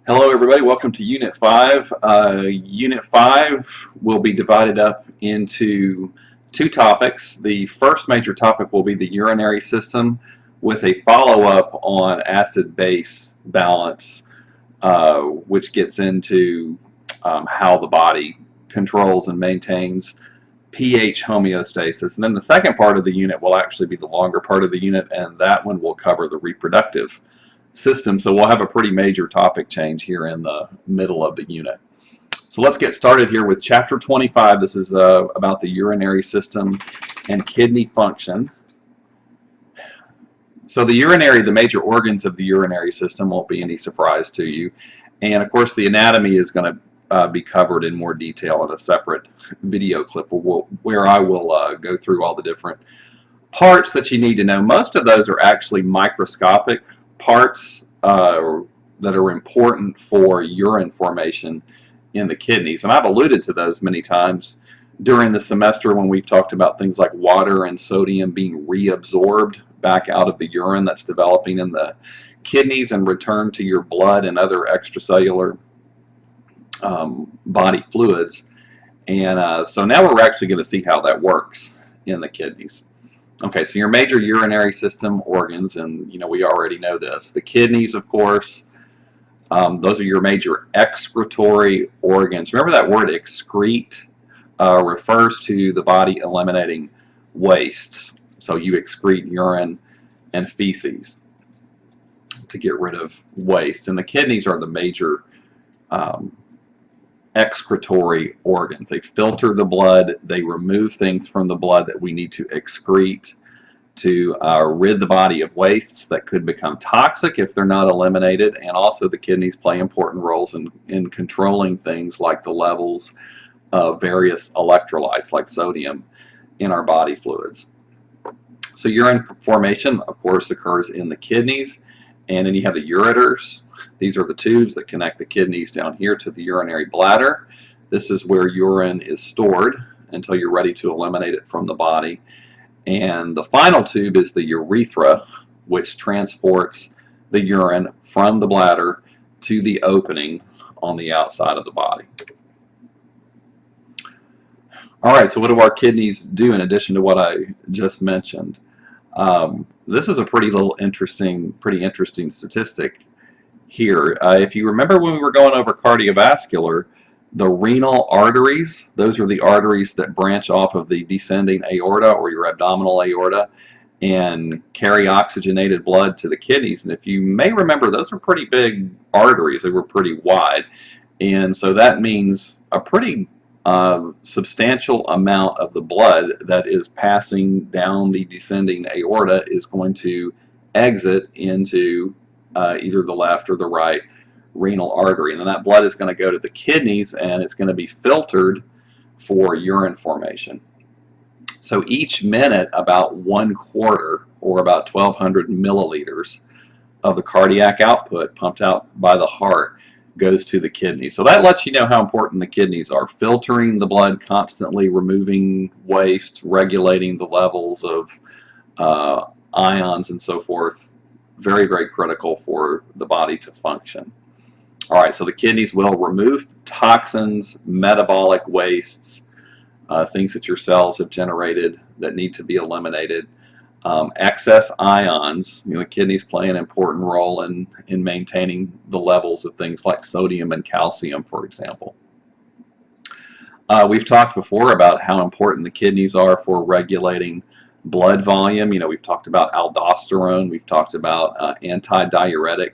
Hello everybody, welcome to Unit 5. Unit 5 will be divided up into two topics. The first major topic will be the urinary system with a follow-up on acid-base balance, which gets into how the body controls and maintains pH homeostasis. And then the second part of the unit will actually be the longer part of the unit, and that one will cover the reproductive system. So we'll have a pretty major topic change here in the middle of the unit. So let's get started here with Chapter 25. This is about the urinary system and kidney function. So the major organs of the urinary system won't be any surprise to you. And of course the anatomy is going to be covered in more detail in a separate video clip where I will go through all the different parts that you need to know. Most of those are actually microscopic parts that are important for urine formation in the kidneys. And I've alluded to those many times during the semester when we've talked about things like water and sodium being reabsorbed back out of the urine that's developing in the kidneys and returned to your blood and other extracellular body fluids. And so now we're actually going to see how that works in the kidneys. Okay, so your major urinary system organs, and we already know this. The kidneys, of course, those are your major excretory organs. Remember that word excrete refers to the body eliminating wastes. So you excrete urine and feces to get rid of waste. And the kidneys are the major excretory organs. They filter the blood, they remove things from the blood that we need to excrete to rid the body of wastes that could become toxic if they're not eliminated. And also the kidneys play important roles in controlling things like the levels of various electrolytes like sodium in our body fluids. So urine formation, of course, occurs in the kidneys. And then you have the ureters. These are the tubes that connect the kidneys down here to the urinary bladder. This is where urine is stored until you're ready to eliminate it from the body. And the final tube is the urethra, which transports the urine from the bladder to the opening on the outside of the body. All right, so what do our kidneys do in addition to what I just mentioned? This is a pretty interesting statistic here. If you remember when we were going over cardiovascular, the renal arteries, those are the arteries that branch off of the descending aorta or your abdominal aorta and carry oxygenated blood to the kidneys. And if you may remember, those are pretty big arteries. They were pretty wide. And so that means a pretty substantial amount of the blood that is passing down the descending aorta is going to exit into either the left or the right renal artery. And then that blood is going to go to the kidneys and it's going to be filtered for urine formation. So each minute about 1/4 or about 1,200 milliliters of the cardiac output pumped out by the heart goes to the kidneys. So that lets you know how important the kidneys are, filtering the blood constantly, removing waste, regulating the levels of ions and so forth. Very, very critical for the body to function. All right, so the kidneys will remove toxins, metabolic wastes, things that your cells have generated that need to be eliminated. Excess ions, the kidneys play an important role in maintaining the levels of things like sodium and calcium, for example. We've talked before about how important the kidneys are for regulating blood volume. We've talked about aldosterone, we've talked about antidiuretic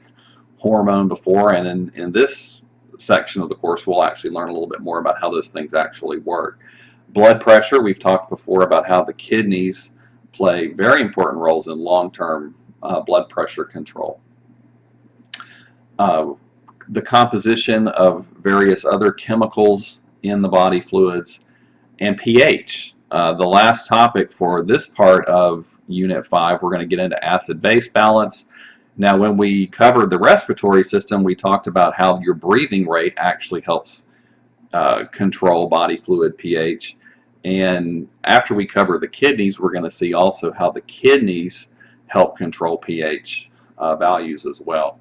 hormone before, and in this section of the course we'll actually learn a little bit more about how those things actually work. Blood pressure, we've talked before about how the kidneys play very important roles in long-term blood pressure control. The composition of various other chemicals in the body fluids, and pH. The last topic for this part of Unit 5, we're going to get into acid-base balance. Now, when we covered the respiratory system, we talked about how your breathing rate actually helps control body fluid pH. And after we cover the kidneys, we're going to see also how the kidneys help control pH values as well.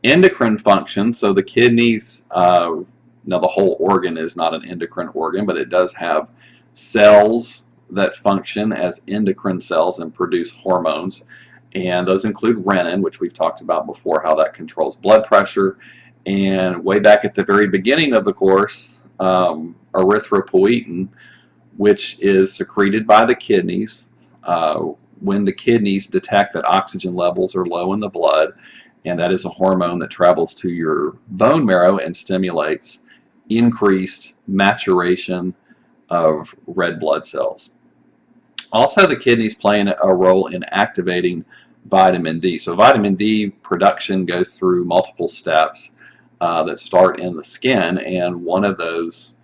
Endocrine function, so the kidneys, now the whole organ is not an endocrine organ, but it does have cells that function as endocrine cells and produce hormones. And those include renin, which we've talked about before, how that controls blood pressure. And way back at the very beginning of the course, erythropoietin, which is secreted by the kidneys when the kidneys detect that oxygen levels are low in the blood, and that is a hormone that travels to your bone marrow and stimulates increased maturation of red blood cells. Also, the kidneys play a role in activating vitamin D. So vitamin D production goes through multiple steps that start in the skin, and one of those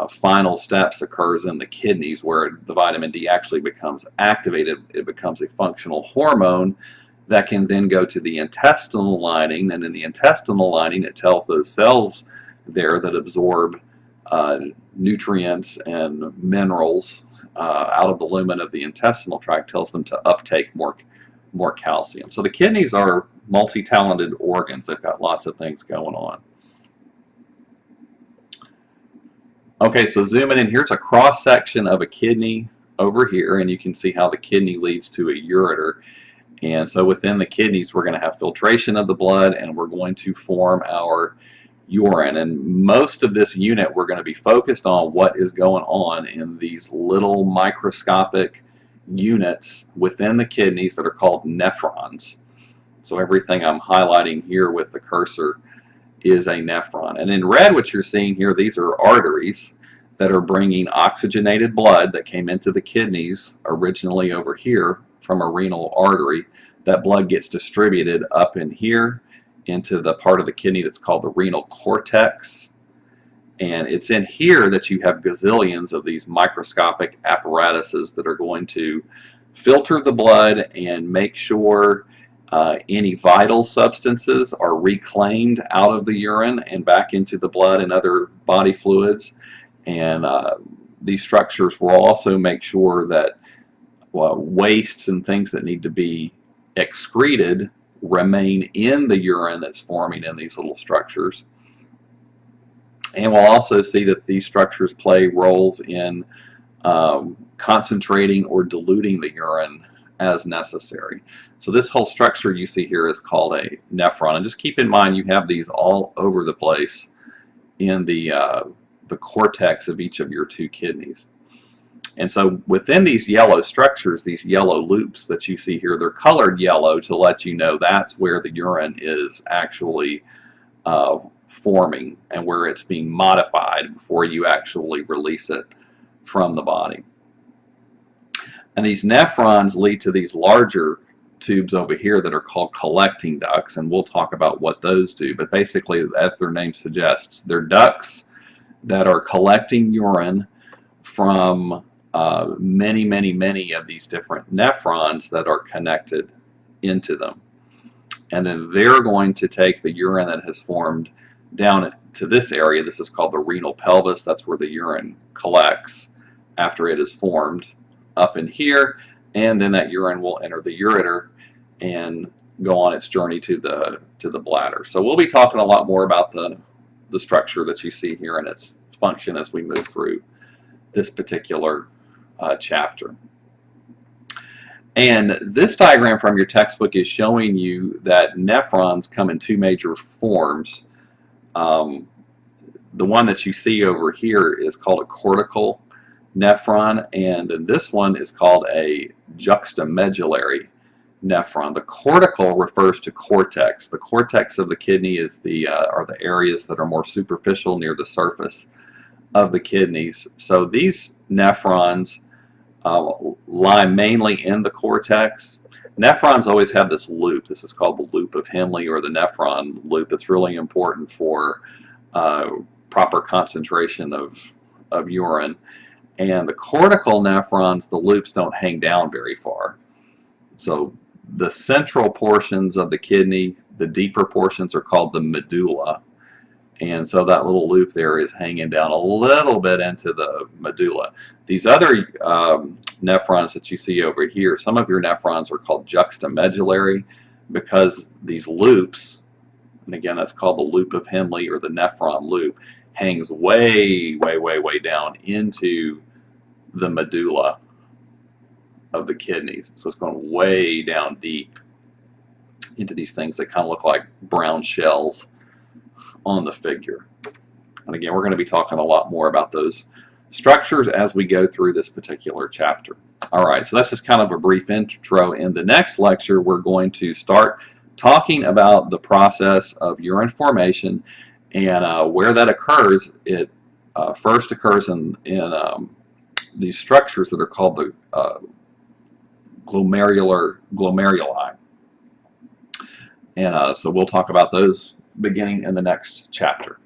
final steps occurs in the kidneys, where the vitamin D actually becomes activated. It becomes a functional hormone that can then go to the intestinal lining, and in the intestinal lining it tells those cells there that absorb nutrients and minerals out of the lumen of the intestinal tract, tells them to uptake more calcium. So the kidneys are multi-talented organs. They've got lots of things going on. Okay, so zooming in, here's a cross section of a kidney over here, and you can see how the kidney leads to a ureter. And so within the kidneys, we're going to have filtration of the blood, and we're going to form our urine. And most of this unit, we're going to be focused on what is going on in these little microscopic units within the kidneys that are called nephrons. So everything I'm highlighting here with the cursor is a nephron. And in red, what you're seeing here, these are arteries that are bringing oxygenated blood that came into the kidneys originally over here from a renal artery. That blood gets distributed up in here into the part of the kidney that's called the renal cortex. And it's in here that you have gazillions of these microscopic apparatuses that are going to filter the blood and make sure any vital substances are reclaimed out of the urine and back into the blood and other body fluids. And these structures will also make sure that wastes and things that need to be excreted remain in the urine that's forming in these little structures. And we'll also see that these structures play roles in concentrating or diluting the urine as necessary. So this whole structure you see here is called a nephron. And just keep in mind, you have these all over the place in the cortex of each of your two kidneys. And so within these yellow structures, these yellow loops that you see here, they're colored yellow to let you know that's where the urine is actually forming and where it's being modified before you actually release it from the body. And these nephrons lead to these larger tubes over here that are called collecting ducts, and we'll talk about what those do. But basically, as their name suggests, they're ducts that are collecting urine from many of these different nephrons that are connected into them. And then they're going to take the urine that has formed down to this area. This is called the renal pelvis. That's where the urine collects after it is formed up in here, and then that urine will enter the ureter and go on its journey to the bladder. So we'll be talking a lot more about the structure that you see here and its function as we move through this particular chapter. And this diagram from your textbook is showing you that nephrons come in two major forms. The one that you see over here is called a cortical nephron, and then this one is called a juxtamedullary nephron. The cortical refers to cortex. The cortex of the kidney is are the areas that are more superficial near the surface of the kidneys. So these nephrons lie mainly in the cortex. Nephrons always have this loop. This is called the loop of Henle, or the nephron loop. It's really important for proper concentration of urine. And the cortical nephrons, the loops don't hang down very far. So the central portions of the kidney, the deeper portions, are called the medulla. And so that little loop there is hanging down a little bit into the medulla. These other nephrons that you see over here, some of your nephrons are called juxtamedullary because these loops and again, that's called the loop of Henle or the nephron loop, hangs way, way, way, way down into the medulla of the kidneys. So it's going way down deep into these things that kind of look like brown shells on the figure. And again, we're going to be talking a lot more about those structures as we go through this particular chapter. All right, so that's just kind of a brief intro. In the next lecture, we're going to start talking about the process of urine formation and where that occurs. It first occurs in these structures that are called the glomeruli. And so we'll talk about those beginning in the next chapter.